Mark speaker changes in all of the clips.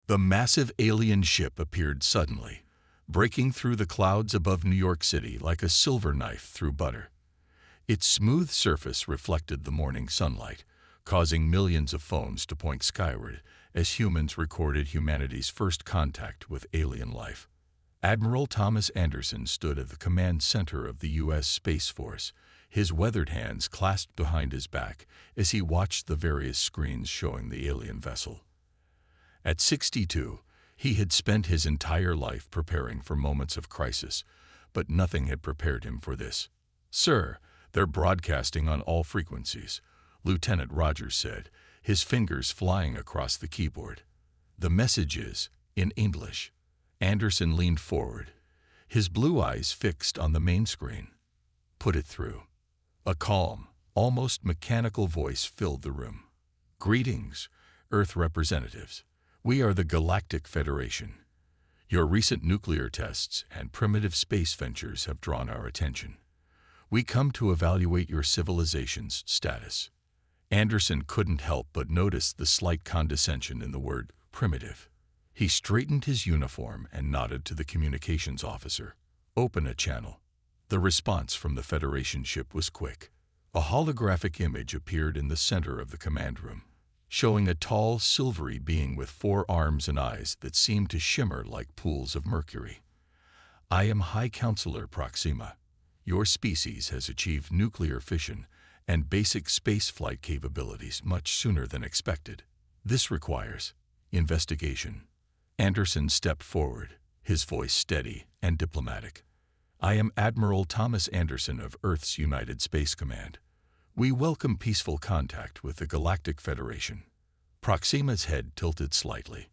Speaker 1: The massive alien ship appeared suddenly, breaking through the clouds above New York City like a silver knife through butter. Its smooth surface reflected the morning sunlight, causing millions of phones to point skyward as humans recorded humanity's first contact with alien life. Admiral Thomas Anderson stood at the command center of the U.S. Space Force, his weathered hands clasped behind his back as he watched the various screens showing the alien vessel. At 62, he had spent his entire life preparing for moments of crisis, but nothing had prepared him for this. "Sir, they're broadcasting on all frequencies," Lieutenant Rogers said, his fingers flying across the keyboard. "The message is in English." Anderson leaned forward, his blue eyes fixed on the main screen. "Put it through." A calm, almost mechanical voice filled the room. "Greetings, Earth representatives. We are the Galactic Federation. Your recent nuclear tests and primitive space ventures have drawn our attention. We come to evaluate your civilization's status." Anderson couldn't help but notice the slight condescension in the word primitive. He straightened his uniform and nodded to the communications officer. "Open a channel." The response from the Federation ship was quick. A holographic image appeared in the center of the command room, showing a tall, silvery being with 4 arms and eyes that seemed to shimmer like pools of mercury. "I am High Counselor Proxima. Your species has achieved nuclear fission and basic spaceflight capabilities much sooner than expected. This requires investigation." Anderson stepped forward, his voice steady and diplomatic. "I am Admiral Thomas Anderson of Earth's United Space Command. We welcome peaceful contact with the Galactic Federation." Proxima's head tilted slightly.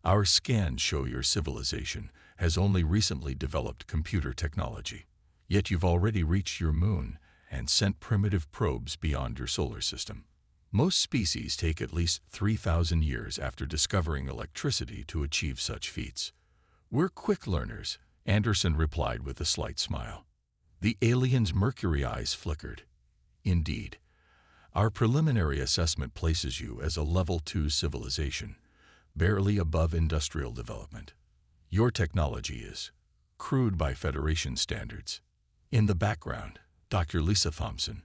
Speaker 1: "Our scans show your civilization has only recently developed computer technology. Yet you've already reached your moon and sent primitive probes beyond your solar system. Most species take at least 3,000 years after discovering electricity to achieve such feats. We're quick learners," Anderson replied with a slight smile. The alien's mercury eyes flickered. "Indeed. Our preliminary assessment places you as a Level 2 civilization, barely above industrial development. Your technology is crude by Federation standards." In the background, Dr. Lisa Thompson,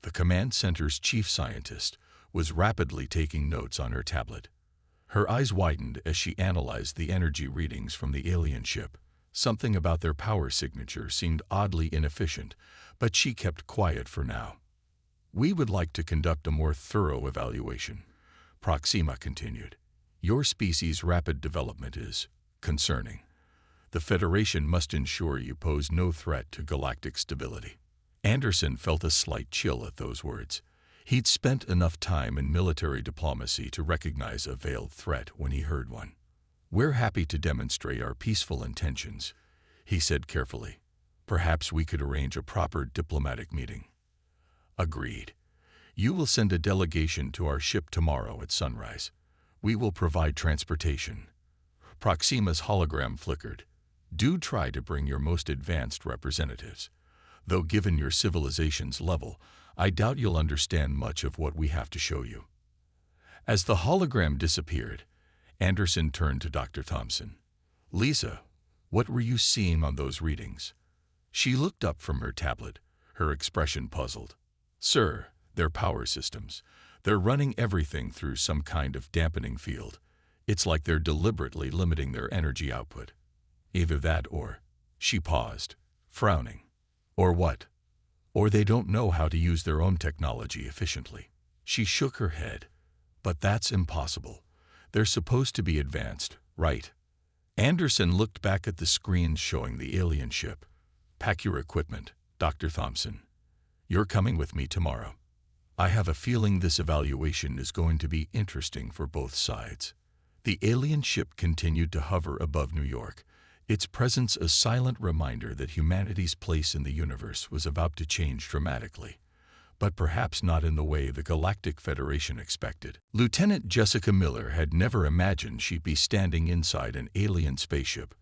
Speaker 1: the command center's chief scientist, was rapidly taking notes on her tablet. Her eyes widened as she analyzed the energy readings from the alien ship. Something about their power signature seemed oddly inefficient, but she kept quiet for now. "We would like to conduct a more thorough evaluation," Proxima continued. "Your species' rapid development is concerning. The Federation must ensure you pose no threat to galactic stability." Anderson felt a slight chill at those words. He'd spent enough time in military diplomacy to recognize a veiled threat when he heard one. "We're happy to demonstrate our peaceful intentions," he said carefully. "Perhaps we could arrange a proper diplomatic meeting." "Agreed. You will send a delegation to our ship tomorrow at sunrise. We will provide transportation." Proxima's hologram flickered. "Do try to bring your most advanced representatives. Though given your civilization's level, I doubt you'll understand much of what we have to show you." As the hologram disappeared, Anderson turned to Dr. Thompson. "Lisa, what were you seeing on those readings?" She looked up from her tablet, her expression puzzled. "Sir, they're power systems. They're running everything through some kind of dampening field. It's like they're deliberately limiting their energy output. Either that or..." She paused, frowning. "Or what? Or they don't know how to use their own technology efficiently." She shook her head. "But that's impossible. They're supposed to be advanced, right?" Anderson looked back at the screens showing the alien ship. "Pack your equipment, Dr. Thompson. You're coming with me tomorrow. I have a feeling this evaluation is going to be interesting for both sides." The alien ship continued to hover above New York, its presence a silent reminder that humanity's place in the universe was about to change dramatically, but perhaps not in the way the Galactic Federation expected. Lieutenant Jessica Miller had never imagined she'd be standing inside an alien spaceship.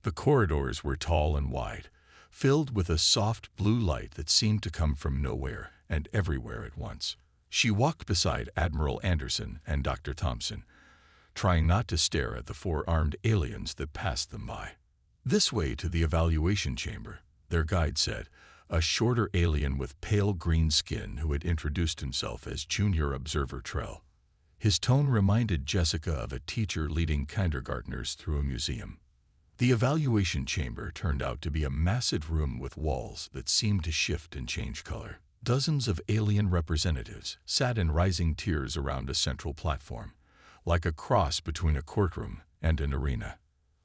Speaker 1: The corridors were tall and wide, filled with a soft blue light that seemed to come from nowhere and everywhere at once. She walked beside Admiral Anderson and Dr. Thompson, trying not to stare at the four-armed aliens that passed them by. "This way to the evaluation chamber," their guide said, a shorter alien with pale green skin who had introduced himself as Junior Observer Trell. His tone reminded Jessica of a teacher leading kindergartners through a museum. The evaluation chamber turned out to be a massive room with walls that seemed to shift and change color. Dozens of alien representatives sat in rising tiers around a central platform, like a cross between a courtroom and an arena.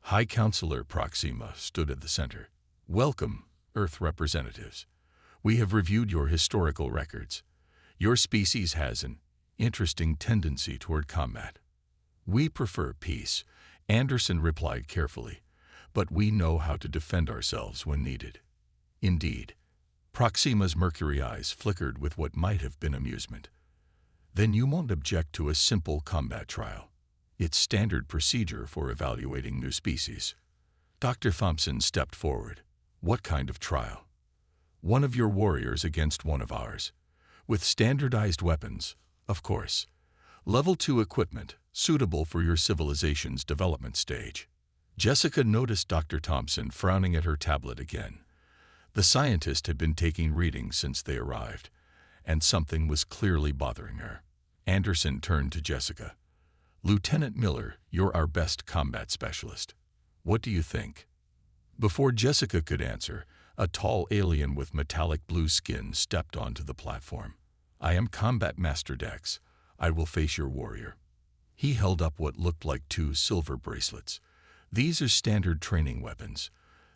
Speaker 1: High Counselor Proxima stood at the center. "Welcome, Earth representatives. We have reviewed your historical records. Your species has an interesting tendency toward combat." "We prefer peace," Anderson replied carefully, "but we know how to defend ourselves when needed." "Indeed." Proxima's mercury eyes flickered with what might have been amusement. "Then you won't object to a simple combat trial. It's standard procedure for evaluating new species." Dr. Thompson stepped forward. "What kind of trial?" "One of your warriors against one of ours. With standardized weapons, of course. Level 2 equipment, suitable for your civilization's development stage." Jessica noticed Dr. Thompson frowning at her tablet again. The scientist had been taking readings since they arrived, and something was clearly bothering her. Anderson turned to Jessica. "Lieutenant Miller, you're our best combat specialist. What do you think?" Before Jessica could answer, a tall alien with metallic blue skin stepped onto the platform. "I am Combat Master Dex. I will face your warrior." He held up what looked like 2 silver bracelets. "These are standard training weapons.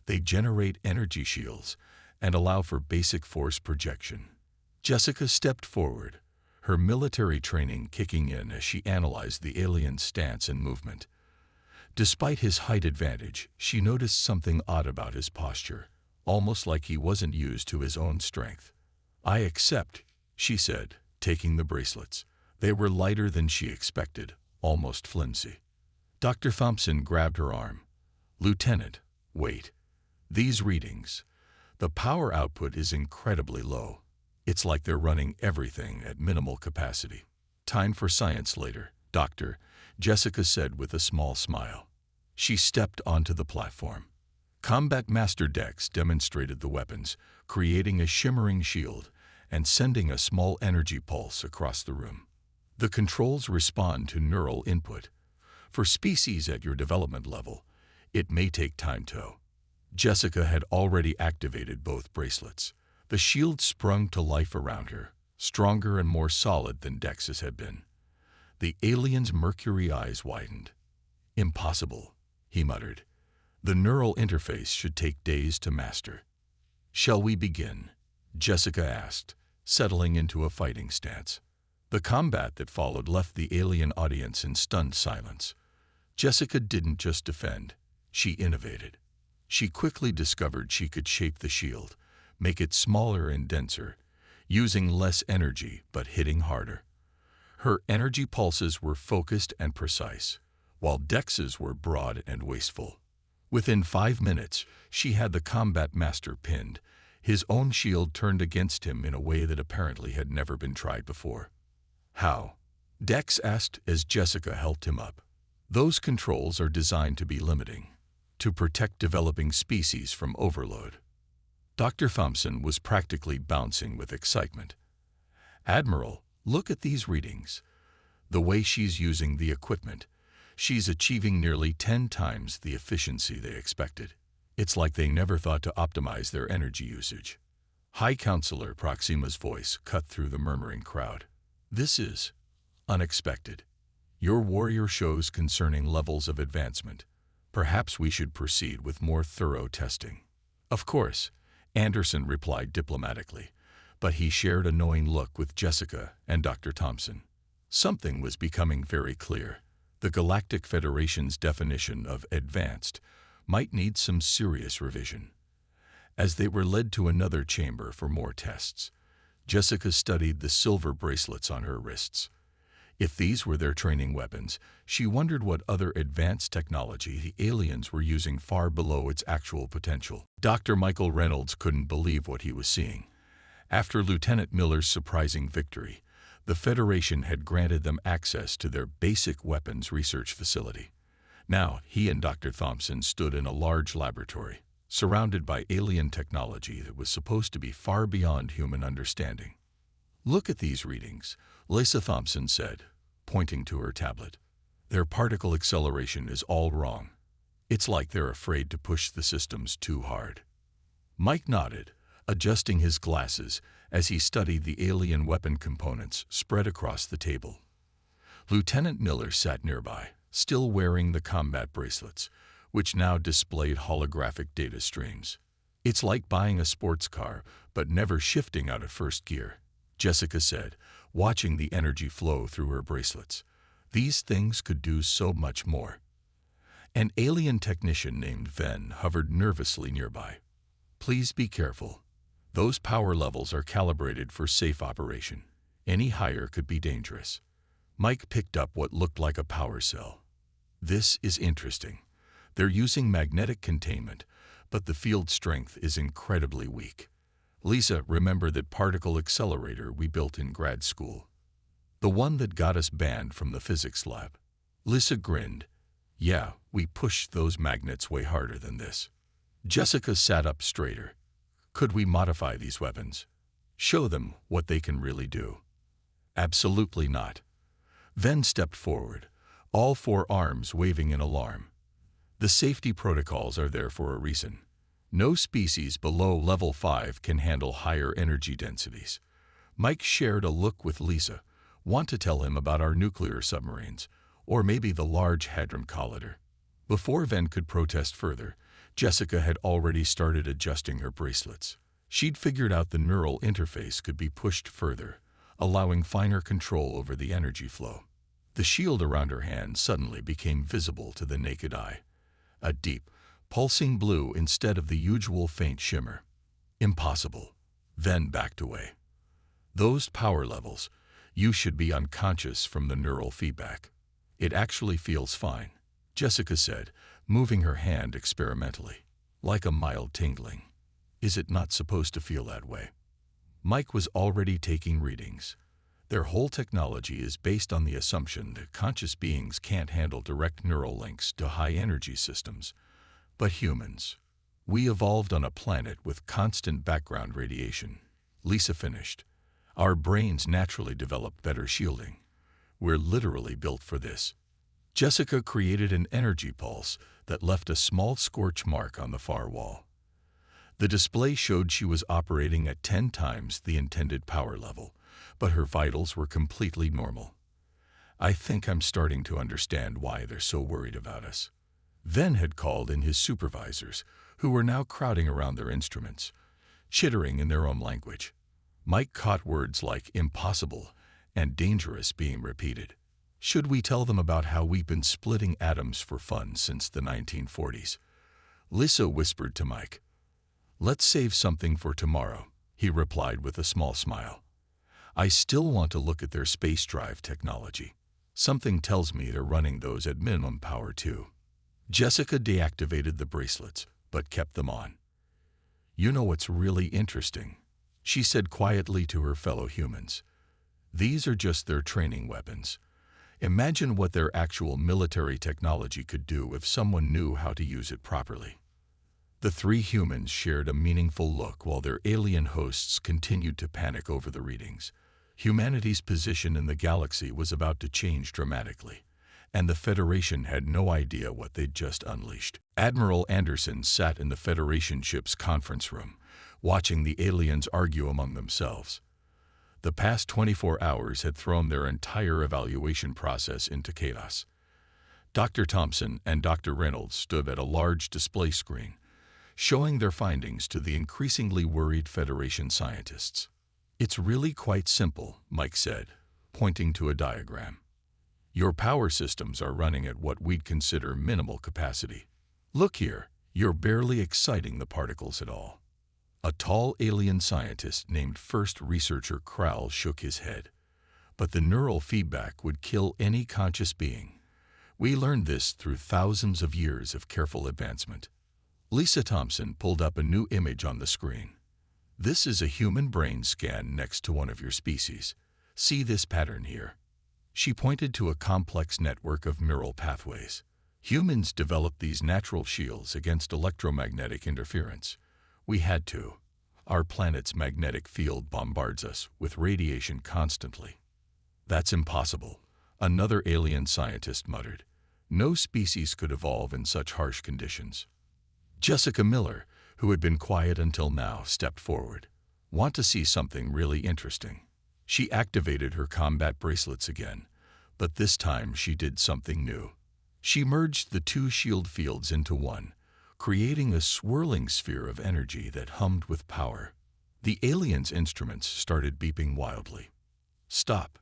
Speaker 1: They generate energy shields and allow for basic force projection." Jessica stepped forward, her military training kicking in as she analyzed the alien's stance and movement. Despite his height advantage, she noticed something odd about his posture, almost like he wasn't used to his own strength. "I accept," she said, taking the bracelets. They were lighter than she expected, almost flimsy. Dr. Thompson grabbed her arm. "Lieutenant, wait. These readings. The power output is incredibly low. It's like they're running everything at minimal capacity." "Time for science later, Doctor," Jessica said with a small smile. She stepped onto the platform. Combat Master Dex demonstrated the weapons, creating a shimmering shield and sending a small energy pulse across the room. "The controls respond to neural input. For species at your development level, it may take time to." Jessica had already activated both bracelets. The shield sprung to life around her, stronger and more solid than Dex's had been. The alien's mercury eyes widened. "Impossible," he muttered. "The neural interface should take days to master." "Shall we begin?" Jessica asked, settling into a fighting stance. The combat that followed left the alien audience in stunned silence. Jessica didn't just defend, she innovated. She quickly discovered she could shape the shield, make it smaller and denser, using less energy but hitting harder. Her energy pulses were focused and precise, while Dex's were broad and wasteful. Within 5 minutes, she had the combat master pinned, his own shield turned against him in a way that apparently had never been tried before. "How?" Dex asked as Jessica helped him up. "Those controls are designed to be limiting, to protect developing species from overload." Dr. Thompson was practically bouncing with excitement. "Admiral, look at these readings. The way she's using the equipment, she's achieving nearly 10 times the efficiency they expected. It's like they never thought to optimize their energy usage." High Counselor Proxima's voice cut through the murmuring crowd. "This is unexpected. Your warrior shows concerning levels of advancement. Perhaps we should proceed with more thorough testing." "Of course," Anderson replied diplomatically, but he shared a knowing look with Jessica and Dr. Thompson. Something was becoming very clear. The Galactic Federation's definition of advanced might need some serious revision. As they were led to another chamber for more tests, Jessica studied the silver bracelets on her wrists. If these were their training weapons, she wondered what other advanced technology the aliens were using far below its actual potential. Dr. Michael Reynolds couldn't believe what he was seeing. After Lieutenant Miller's surprising victory, The Federation had granted them access to their basic weapons research facility. Now, he and Dr. Thompson stood in a large laboratory, surrounded by alien technology that was supposed to be far beyond human understanding. "Look at these readings," Lisa Thompson said, pointing to her tablet. "Their particle acceleration is all wrong. It's like they're afraid to push the systems too hard." Mike nodded, adjusting his glasses as he studied the alien weapon components spread across the table. Lieutenant Miller sat nearby, still wearing the combat bracelets, which now displayed holographic data streams. "It's like buying a sports car, but never shifting out of first gear," Jessica said, watching the energy flow through her bracelets. "These things could do so much more." An alien technician named Ven hovered nervously nearby. "Please be careful. Those power levels are calibrated for safe operation. Any higher could be dangerous." Mike picked up what looked like a power cell. "This is interesting. They're using magnetic containment, but the field strength is incredibly weak. Lisa, remember that particle accelerator we built in grad school? The one that got us banned from the physics lab?" Lisa grinned. "Yeah, we pushed those magnets way harder than this." Jessica sat up straighter. "Could we modify these weapons? Show them what they can really do?" "Absolutely not." Ven stepped forward, all four arms waving in alarm. "The safety protocols are there for a reason. No species below level 5 can handle higher energy densities." Mike shared a look with Lisa. "Want to tell him about our nuclear submarines, or maybe the Large Hadron Collider?" Before Ven could protest further, Jessica had already started adjusting her bracelets. She'd figured out the neural interface could be pushed further, allowing finer control over the energy flow. The shield around her hand suddenly became visible to the naked eye. A deep, pulsing blue instead of the usual faint shimmer. "Impossible." Ven backed away. "Those power levels, you should be unconscious from the neural feedback." "It actually feels fine," Jessica said, moving her hand experimentally. "Like a mild tingling." "Is it not supposed to feel that way?" Mike was already taking readings. Their whole technology is based on the assumption that conscious beings can't handle direct neural links to high-energy systems. But humans, we evolved on a planet with constant background radiation. Lisa finished. Our brains naturally develop better shielding. We're literally built for this. Jessica created an energy pulse that left a small scorch mark on the far wall. The display showed she was operating at 10 times the intended power level, but her vitals were completely normal. "I think I'm starting to understand why they're so worried about us." Ven had called in his supervisors, who were now crowding around their instruments, chittering in their own language. Mike caught words like impossible and dangerous being repeated. "Should we tell them about how we've been splitting atoms for fun since the 1940s? Lisa whispered to Mike. "Let's save something for tomorrow," he replied with a small smile. "I still want to look at their space drive technology. Something tells me they're running those at minimum power too." Jessica deactivated the bracelets, but kept them on. "You know what's really interesting?" she said quietly to her fellow humans. "These are just their training weapons. Imagine what their actual military technology could do if someone knew how to use it properly." The three humans shared a meaningful look while their alien hosts continued to panic over the readings. Humanity's position in the galaxy was about to change dramatically, and the Federation had no idea what they'd just unleashed. Admiral Anderson sat in the Federation ship's conference room, watching the aliens argue among themselves. The past 24 hours had thrown their entire evaluation process into chaos. Dr. Thompson and Dr. Reynolds stood at a large display screen, showing their findings to the increasingly worried Federation scientists. "It's really quite simple," Mike said, pointing to a diagram. "Your power systems are running at what we'd consider minimal capacity. Look here, you're barely exciting the particles at all." A tall alien scientist named First Researcher Krall shook his head. "But the neural feedback would kill any conscious being. We learned this through thousands of years of careful advancement." Lisa Thompson pulled up a new image on the screen. "This is a human brain scan next to one of your species. See this pattern here. She pointed to a complex network of neural pathways. Humans developed these natural shields against electromagnetic interference. We had to. Our planet's magnetic field bombards us with radiation constantly. That's impossible, another alien scientist muttered. No species could evolve in such harsh conditions. Jessica Miller, who had been quiet until now, stepped forward. Want to see something really interesting? She activated her combat bracelets again, but this time she did something new. She merged the two shield fields into one, creating a swirling sphere of energy that hummed with power. The aliens' instruments started beeping wildly. Stop.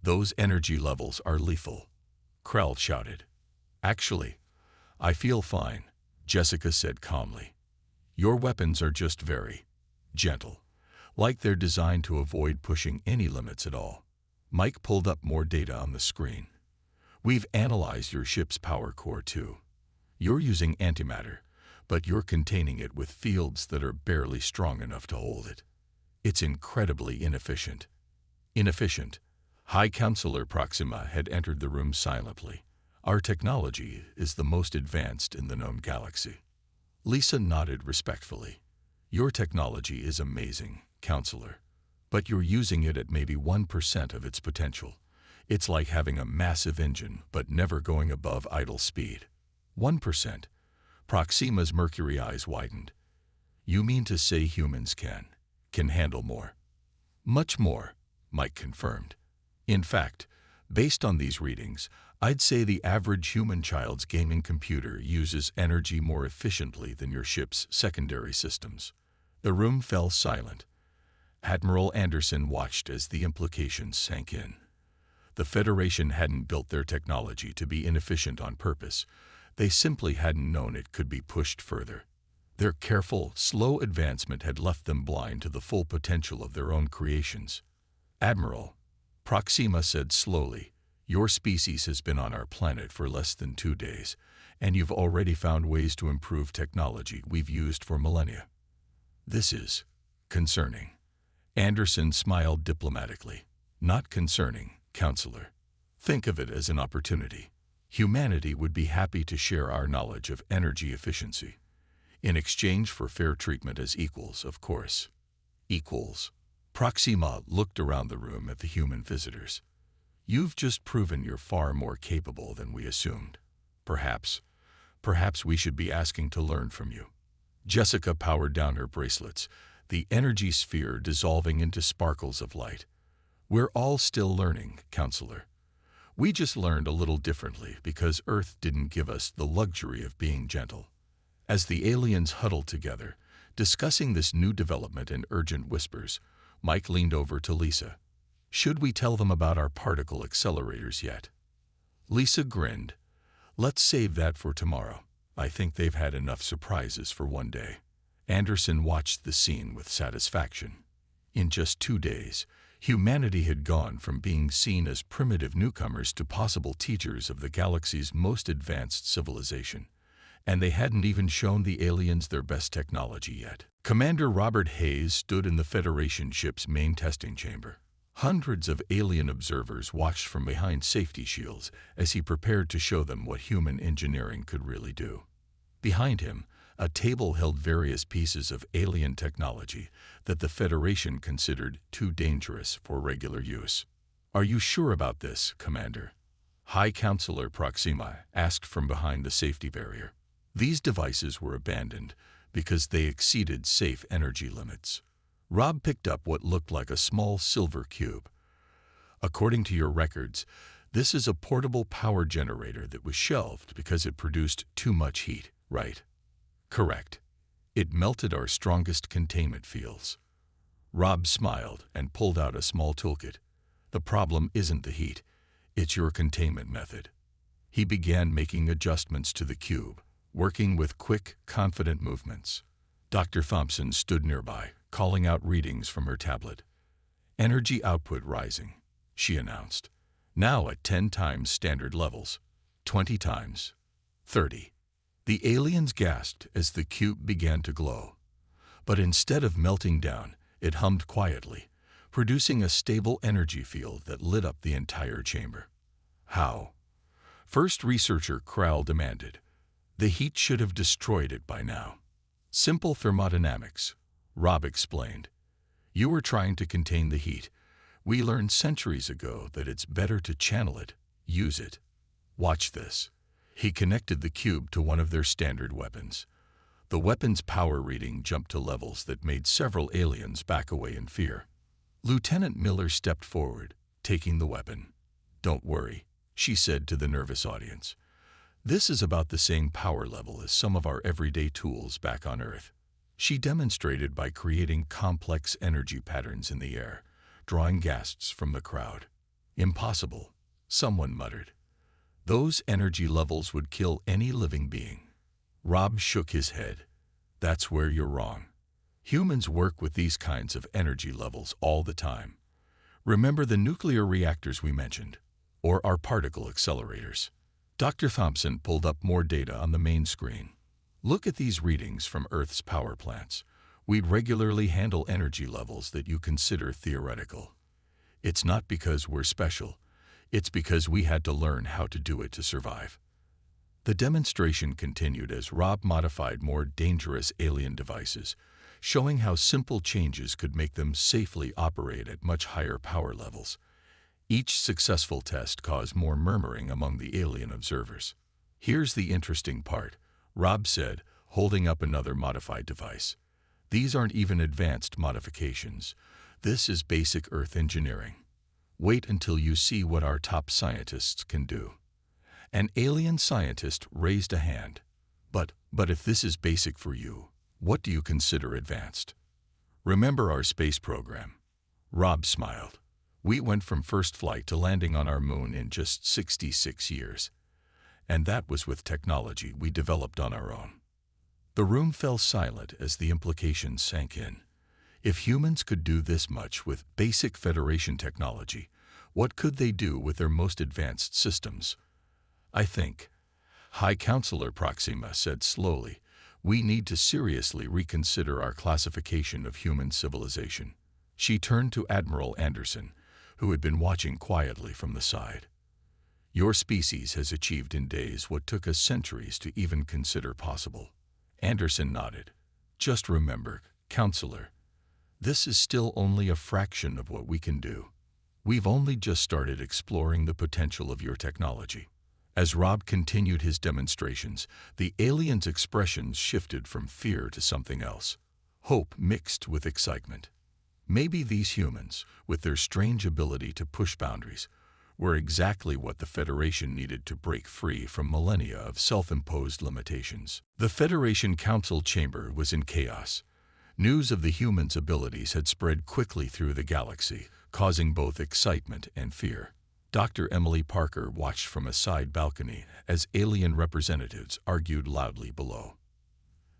Speaker 1: Those energy levels are lethal, Krell shouted. Actually, I feel fine, Jessica said calmly. Your weapons are just very gentle, like they're designed to avoid pushing any limits at all. Mike pulled up more data on the screen. We've analyzed your ship's power core too. You're using antimatter, but you're containing it with fields that are barely strong enough to hold it. It's incredibly inefficient. Inefficient. High Counselor Proxima had entered the room silently. Our technology is the most advanced in the known galaxy. Lisa nodded respectfully. Your technology is amazing, Counselor, but you're using it at maybe 1% of its potential. It's like having a massive engine but never going above idle speed. 1%. Proxima's mercury eyes widened. You mean to say humans can handle more? Much more, Mike confirmed. In fact, based on these readings, I'd say the average human child's gaming computer uses energy more efficiently than your ship's secondary systems. The room fell silent. Admiral Anderson watched as the implications sank in. The Federation hadn't built their technology to be inefficient on purpose. They simply hadn't known it could be pushed further. Their careful, slow advancement had left them blind to the full potential of their own creations. Admiral, Proxima said slowly, your species has been on our planet for less than 2 days, and you've already found ways to improve technology we've used for millennia. This is concerning. Anderson smiled diplomatically. Not concerning, Counselor. Think of it as an opportunity. Humanity would be happy to share our knowledge of energy efficiency. In exchange for fair treatment as equals, of course. Equals. Proxima looked around the room at the human visitors. You've just proven you're far more capable than we assumed. Perhaps we should be asking to learn from you. Jessica powered down her bracelets, the energy sphere dissolving into sparkles of light. We're all still learning, Counselor. We just learned a little differently because Earth didn't give us the luxury of being gentle. As the aliens huddled together, discussing this new development in urgent whispers, Mike leaned over to Lisa. Should we tell them about our particle accelerators yet? Lisa grinned. Let's save that for tomorrow. I think they've had enough surprises for one day. Anderson watched the scene with satisfaction. In just 2 days, humanity had gone from being seen as primitive newcomers to possible teachers of the galaxy's most advanced civilization. And they hadn't even shown the aliens their best technology yet. Commander Robert Hayes stood in the Federation ship's main testing chamber. Hundreds of alien observers watched from behind safety shields as he prepared to show them what human engineering could really do. Behind him, a table held various pieces of alien technology that the Federation considered too dangerous for regular use. Are you sure about this, Commander? High Counselor Proxima asked from behind the safety barrier. These devices were abandoned because they exceeded safe energy limits. Rob picked up what looked like a small silver cube. According to your records, this is a portable power generator that was shelved because it produced too much heat, right? Correct. It melted our strongest containment fields. Rob smiled and pulled out a small toolkit. The problem isn't the heat, it's your containment method. He began making adjustments to the cube, working with quick, confident movements. Dr. Thompson stood nearby, calling out readings from her tablet. Energy output rising, she announced. Now at 10 times standard levels, 20 times, 30. The aliens gasped as the cube began to glow. But instead of melting down, it hummed quietly, producing a stable energy field that lit up the entire chamber. How? First researcher Crowell demanded. The heat should have destroyed it by now. Simple thermodynamics, Rob explained. You were trying to contain the heat. We learned centuries ago that it's better to channel it, use it. Watch this. He connected the cube to one of their standard weapons. The weapon's power reading jumped to levels that made several aliens back away in fear. Lieutenant Miller stepped forward, taking the weapon. Don't worry, she said to the nervous audience. This is about the same power level as some of our everyday tools back on Earth. She demonstrated by creating complex energy patterns in the air, drawing gasps from the crowd. Impossible, someone muttered. Those energy levels would kill any living being. Rob shook his head. That's where you're wrong. Humans work with these kinds of energy levels all the time. Remember the nuclear reactors we mentioned, or our particle accelerators. Dr. Thompson pulled up more data on the main screen. Look at these readings from Earth's power plants. We'd regularly handle energy levels that you consider theoretical. It's not because we're special. It's because we had to learn how to do it to survive. The demonstration continued as Rob modified more dangerous alien devices, showing how simple changes could make them safely operate at much higher power levels. Each successful test caused more murmuring among the alien observers. Here's the interesting part, Rob said, holding up another modified device. These aren't even advanced modifications. This is basic Earth engineering. Wait until you see what our top scientists can do. An alien scientist raised a hand. But if this is basic for you, what do you consider advanced? Remember our space program? Rob smiled. We went from first flight to landing on our moon in just 66 years. And that was with technology we developed on our own. The room fell silent as the implications sank in. If humans could do this much with basic Federation technology, what could they do with their most advanced systems? I think, High Counselor Proxima said slowly, we need to seriously reconsider our classification of human civilization. She turned to Admiral Anderson, who had been watching quietly from the side. Your species has achieved in days what took us centuries to even consider possible. Anderson nodded. Just remember, Counselor, this is still only a fraction of what we can do. We've only just started exploring the potential of your technology. As Rob continued his demonstrations, the aliens' expressions shifted from fear to something else, hope mixed with excitement. Maybe these humans, with their strange ability to push boundaries, were exactly what the Federation needed to break free from millennia of self-imposed limitations. The Federation Council chamber was in chaos. News of the humans' abilities had spread quickly through the galaxy, causing both excitement and fear. Dr. Emily Parker watched from a side balcony as alien representatives argued loudly below.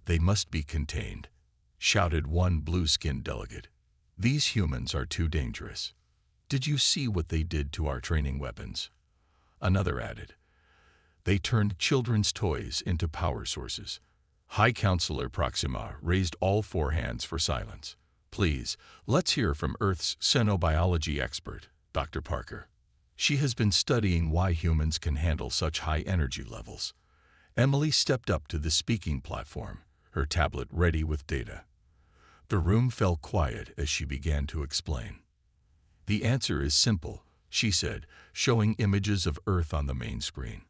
Speaker 1: They must be contained, shouted one blue-skinned delegate. These humans are too dangerous. Did you see what they did to our training weapons? Another added. They turned children's toys into power sources. High Counselor Proxima raised all four hands for silence. Please, let's hear from Earth's xenobiology expert, Dr. Parker. She has been studying why humans can handle such high energy levels. Emily stepped up to the speaking platform, her tablet ready with data. The room fell quiet as she began to explain. The answer is simple, she said, showing images of Earth on the main screen.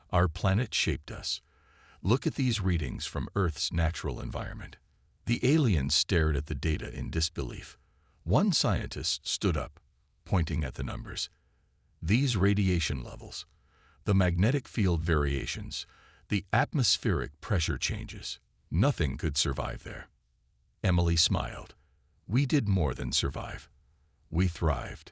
Speaker 1: Our planet shaped us. Look at these readings from Earth's natural environment. The aliens stared at the data in disbelief. One scientist stood up, pointing at the numbers. These radiation levels, the magnetic field variations, the atmospheric pressure changes, nothing could survive there. Emily smiled. We did more than survive. We thrived.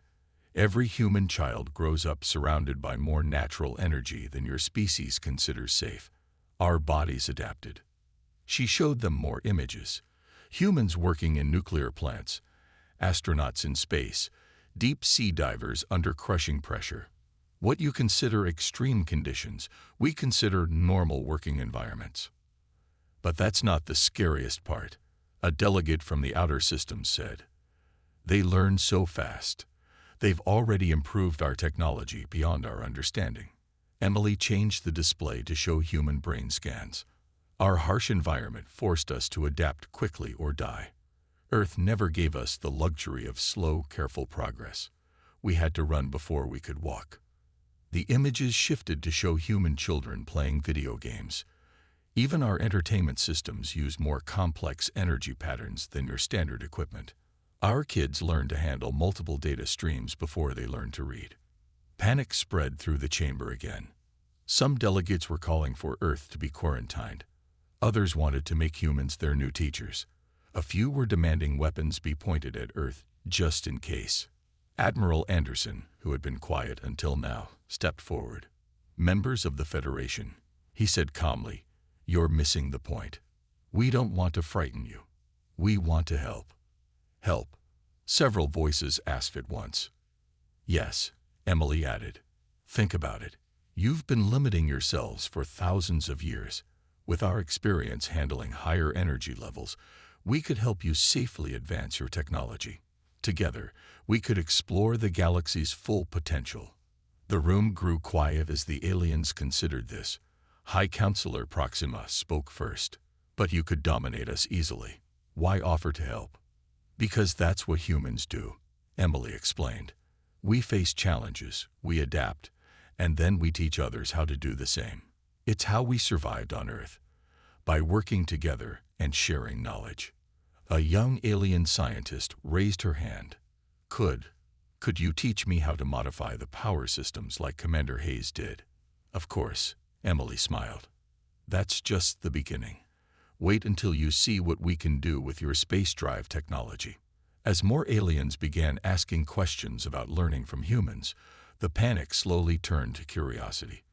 Speaker 1: Every human child grows up surrounded by more natural energy than your species considers safe. Our bodies adapted. She showed them more images. Humans working in nuclear plants, astronauts in space, deep sea divers under crushing pressure. What you consider extreme conditions, we consider normal working environments. But that's not the scariest part, a delegate from the outer systems said. They learn so fast. They've already improved our technology beyond our understanding. Emily changed the display to show human brain scans. Our harsh environment forced us to adapt quickly or die. Earth never gave us the luxury of slow, careful progress. We had to run before we could walk. The images shifted to show human children playing video games. Even our entertainment systems use more complex energy patterns than your standard equipment. Our kids learn to handle multiple data streams before they learn to read. Panic spread through the chamber again. Some delegates were calling for Earth to be quarantined. Others wanted to make humans their new teachers. A few were demanding weapons be pointed at Earth just in case. Admiral Anderson, who had been quiet until now, stepped forward. "Members of the Federation," he said calmly, "you're missing the point. We don't want to frighten you. We want to help." "Help?" Several voices asked at once. "Yes," Emily added. "Think about it. You've been limiting yourselves for thousands of years. With our experience handling higher energy levels, we could help you safely advance your technology. Together, we could explore the galaxy's full potential." The room grew quiet as the aliens considered this. High Counselor Proxima spoke first. "But you could dominate us easily. Why offer to help?" "Because that's what humans do," Emily explained. "We face challenges, we adapt, and then we teach others how to do the same. It's how we survived on Earth, by working together and sharing knowledge." A young alien scientist raised her hand. Could you teach me how to modify the power systems like Commander Hayes did?" "Of course," Emily smiled. "That's just the beginning. Wait until you see what we can do with your space drive technology." As more aliens began asking questions about learning from humans, the panic slowly turned to curiosity.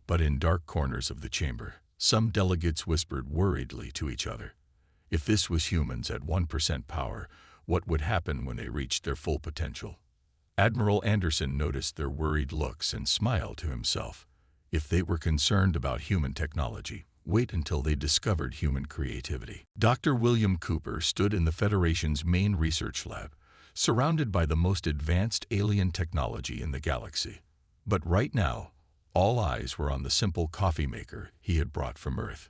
Speaker 1: But in dark corners of the chamber, some delegates whispered worriedly to each other. If this was humans at 1% power, what would happen when they reached their full potential? Admiral Anderson noticed their worried looks and smiled to himself. If they were concerned about human technology, wait until they discovered human creativity. Dr. William Cooper stood in the Federation's main research lab, surrounded by the most advanced alien technology in the galaxy. But right now, all eyes were on the simple coffee maker he had brought from Earth.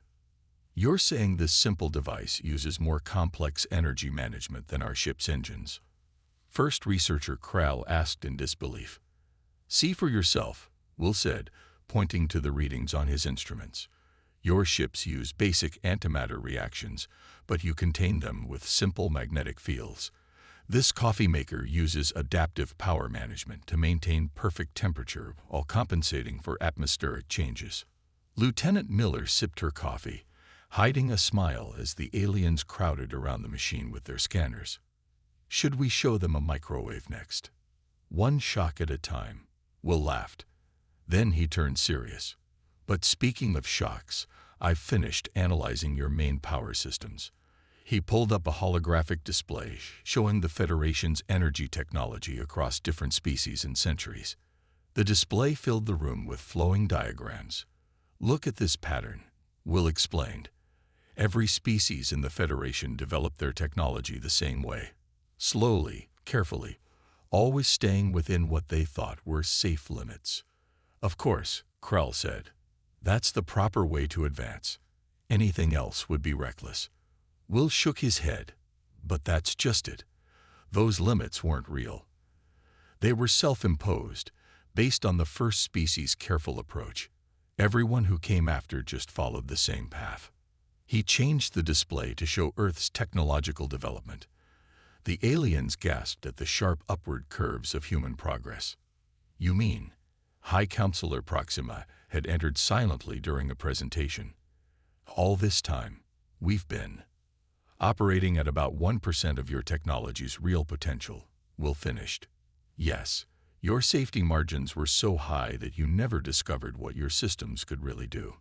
Speaker 1: "You're saying this simple device uses more complex energy management than our ship's engines?" First researcher Krell asked in disbelief. "See for yourself," Will said, pointing to the readings on his instruments. "Your ships use basic antimatter reactions, but you contain them with simple magnetic fields. This coffee maker uses adaptive power management to maintain perfect temperature while compensating for atmospheric changes." Lieutenant Miller sipped her coffee, hiding a smile as the aliens crowded around the machine with their scanners. "Should we show them a microwave next?" "One shock at a time," Will laughed. Then he turned serious. "But speaking of shocks, I've finished analyzing your main power systems." He pulled up a holographic display showing the Federation's energy technology across different species and centuries. The display filled the room with flowing diagrams. "Look at this pattern," Will explained. "Every species in the Federation developed their technology the same way. Slowly, carefully, always staying within what they thought were safe limits." "Of course," Krell said. "That's the proper way to advance. Anything else would be reckless." Will shook his head. "But that's just it. Those limits weren't real. They were self-imposed, based on the first species' careful approach. Everyone who came after just followed the same path." He changed the display to show Earth's technological development. The aliens gasped at the sharp upward curves of human progress. "You mean?" High Counselor Proxima had entered silently during a presentation. "All this time, we've been operating at about 1% of your technology's real potential," Will finished. "Yes, your safety margins were so high that you never discovered what your systems could really do."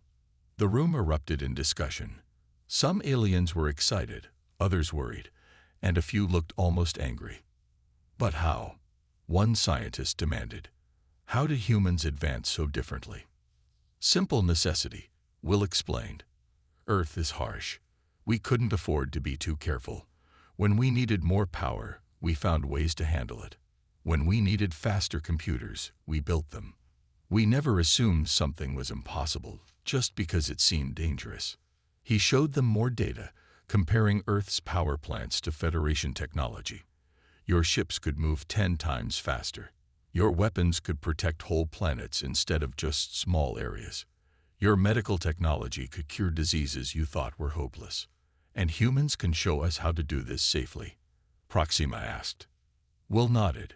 Speaker 1: The room erupted in discussion. Some aliens were excited, others worried, and a few looked almost angry. "But how?" one scientist demanded. "How did humans advance so differently?" "Simple necessity," Will explained. "Earth is harsh. We couldn't afford to be too careful. When we needed more power, We found ways to handle it. When we needed faster computers, we built them. We never assumed something was impossible just because it seemed dangerous. He showed them more data, comparing Earth's power plants to Federation technology. Your ships could move 10 times faster. Your weapons could protect whole planets instead of just small areas. Your medical technology could cure diseases you thought were hopeless. And humans can show us how to do this safely. Proxima asked. Will nodded.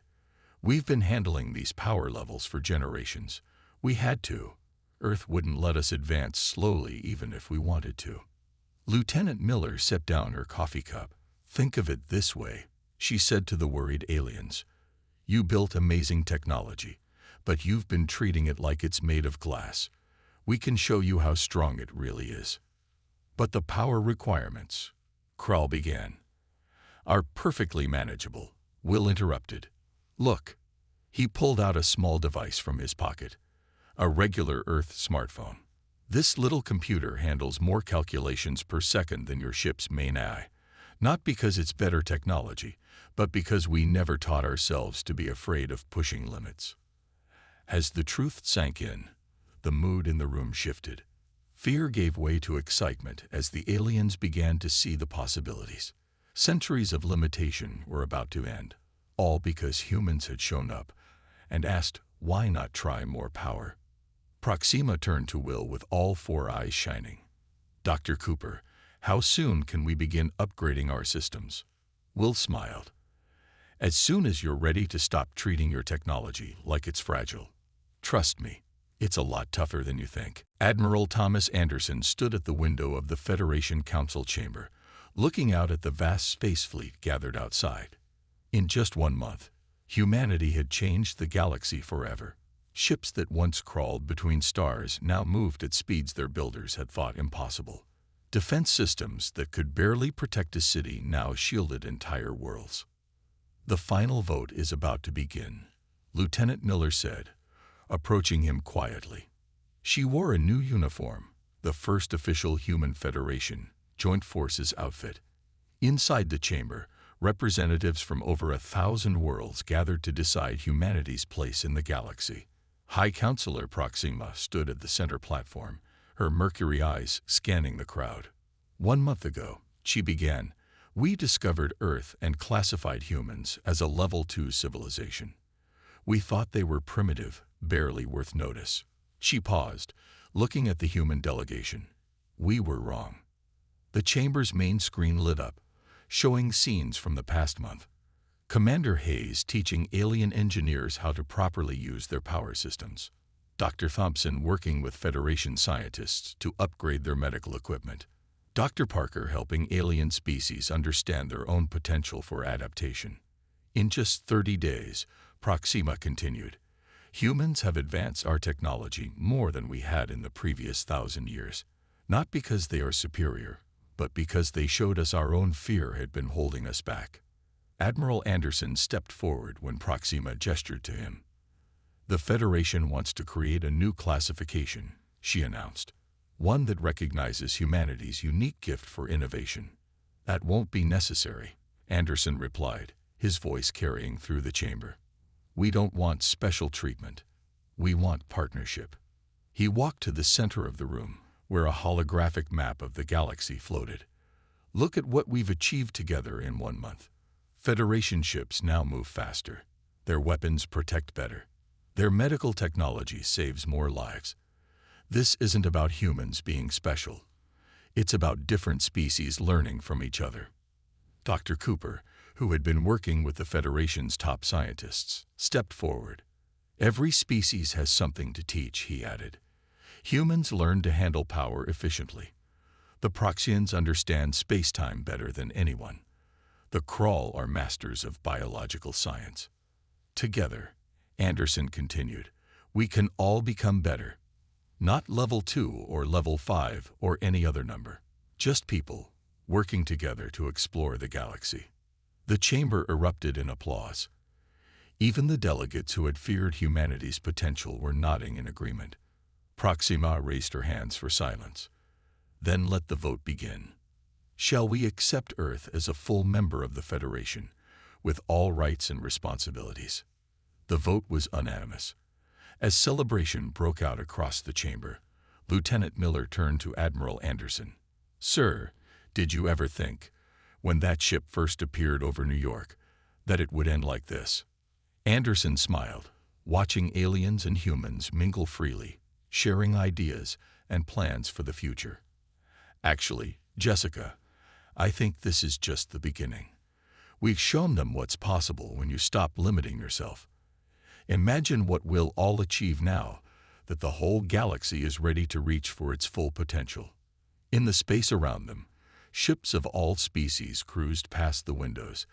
Speaker 1: We've been handling these power levels for generations. We had to. Earth wouldn't let us advance slowly even if we wanted to. Lieutenant Miller set down her coffee cup. Think of it this way, she said to the worried aliens. You built amazing technology, but you've been treating it like it's made of glass. We can show you how strong it really is. But the power requirements, Kral began, are perfectly manageable. Will interrupted. Look. He pulled out a small device from his pocket. A regular Earth smartphone. This little computer handles more calculations per second than your ship's main AI. Not because it's better technology, but because we never taught ourselves to be afraid of pushing limits. As the truth sank in, the mood in the room shifted. Fear gave way to excitement as the aliens began to see the possibilities. Centuries of limitation were about to end, all because humans had shown up and asked, why not try more power? Proxima turned to Will with all 4 eyes shining. Dr. Cooper, how soon can we begin upgrading our systems? Will smiled. As soon as you're ready to stop treating your technology like it's fragile. Trust me, it's a lot tougher than you think. Admiral Thomas Anderson stood at the window of the Federation Council chamber, looking out at the vast space fleet gathered outside. In just 1 month, humanity had changed the galaxy forever. Ships that once crawled between stars now moved at speeds their builders had thought impossible. Defense systems that could barely protect a city now shielded entire worlds. The final vote is about to begin, Lieutenant Miller said, approaching him quietly. She wore a new uniform, the first official human Federation Joint Forces outfit. Inside the chamber, representatives from over 1,000 worlds gathered to decide humanity's place in the galaxy. High Counselor Proxima stood at the center platform, her mercury eyes scanning the crowd. 1 month ago, she began, we discovered Earth and classified humans as a level 2 civilization. We thought they were primitive, barely worth notice. She paused, looking at the human delegation. We were wrong. The chamber's main screen lit up, showing scenes from the past month. Commander Hayes teaching alien engineers how to properly use their power systems. Dr. Thompson working with Federation scientists to upgrade their medical equipment. Dr. Parker helping alien species understand their own potential for adaptation. In just 30 days, Proxima continued, humans have advanced our technology more than we had in the previous 1,000 years. Not because they are superior, but because they showed us our own fear had been holding us back. Admiral Anderson stepped forward when Proxima gestured to him. The Federation wants to create a new classification, she announced. One that recognizes humanity's unique gift for innovation. That won't be necessary, Anderson replied, his voice carrying through the chamber. We don't want special treatment. We want partnership. He walked to the center of the room, where a holographic map of the galaxy floated. Look at what we've achieved together in 1 month. Federation ships now move faster. Their weapons protect better. Their medical technology saves more lives. This isn't about humans being special. It's about different species learning from each other. Dr. Cooper, who had been working with the Federation's top scientists, stepped forward. Every species has something to teach, he added. Humans learn to handle power efficiently. The Proxians understand space-time better than anyone. The Kral are masters of biological science. Together, Anderson continued, we can all become better. Not level 2 or level 5 or any other number. Just people, working together to explore the galaxy. The chamber erupted in applause. Even the delegates who had feared humanity's potential were nodding in agreement. Proxima raised her hands for silence. Then let the vote begin. Shall we accept Earth as a full member of the Federation, with all rights and responsibilities. The vote was unanimous. As celebration broke out across the chamber, Lieutenant Miller turned to Admiral Anderson. "Sir, did you ever think, when that ship first appeared over New York, that it would end like this?" Anderson smiled, watching aliens and humans mingle freely, sharing ideas and plans for the future. "Actually, Jessica, I think this is just the beginning. We've shown them what's possible when you stop limiting yourself. Imagine what we'll all achieve now that the whole galaxy is ready to reach for its full potential." In the space around them, ships of all species cruised past the windows,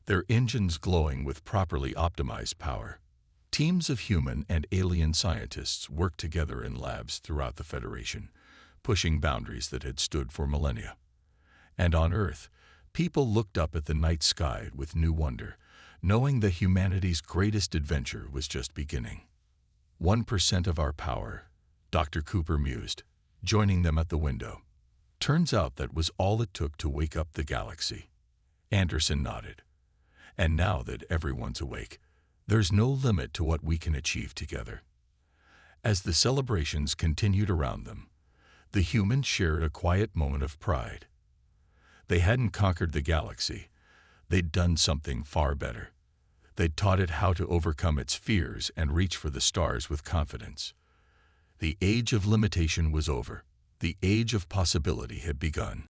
Speaker 1: their engines glowing with properly optimized power. Teams of human and alien scientists worked together in labs throughout the Federation, pushing boundaries that had stood for millennia. And on Earth, people looked up at the night sky with new wonder, knowing that humanity's greatest adventure was just beginning. 1% of our power, Dr. Cooper mused, joining them at the window. Turns out that was all it took to wake up the galaxy. Anderson nodded. And now that everyone's awake, there's no limit to what we can achieve together. As the celebrations continued around them, the humans shared a quiet moment of pride. They hadn't conquered the galaxy. They'd done something far better. They'd taught it how to overcome its fears and reach for the stars with confidence. The age of limitation was over. The age of possibility had begun.